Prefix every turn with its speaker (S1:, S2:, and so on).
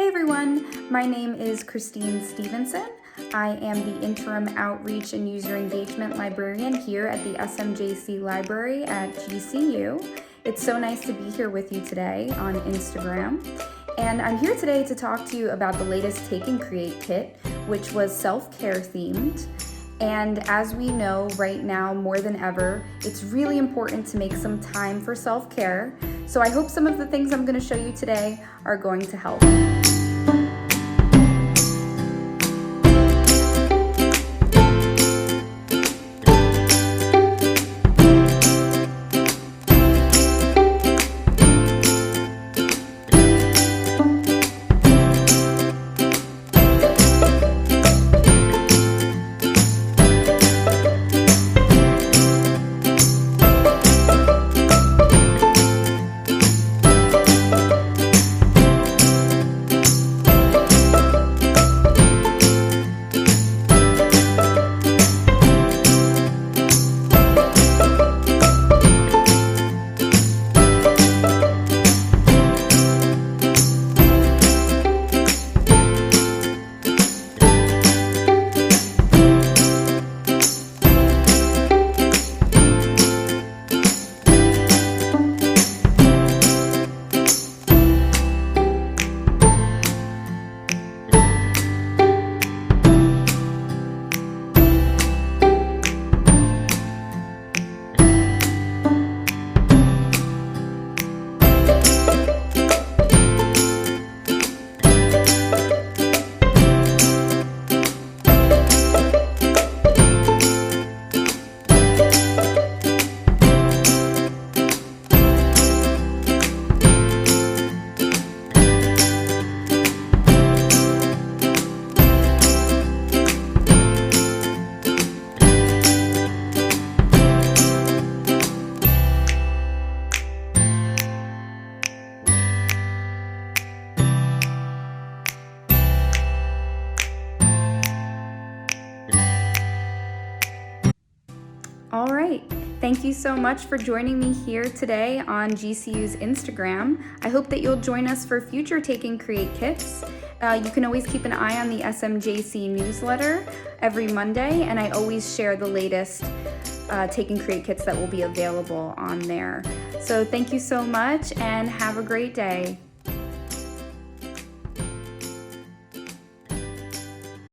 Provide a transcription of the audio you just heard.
S1: Hey everyone, my name is Christine Stevenson. I am the Interim Outreach and User Engagement Librarian here at the SMJC Library at GCU. It's so nice to be here with you today on Instagram. And I'm here today to talk to you about the latest Take&Create kit, which was self-care themed. And as we know right now more than ever, it's really important to make some time for self-care. So I hope some of the things I'm going to show you today are going to help. All right, thank you so much for joining me here today on GCU's Instagram. I hope that you'll join us for future Take&Create kits. You can always keep an eye on the SMJC newsletter every Monday, and I always share the latest Take&Create kits that will be available on there. So thank you so much and have a great day.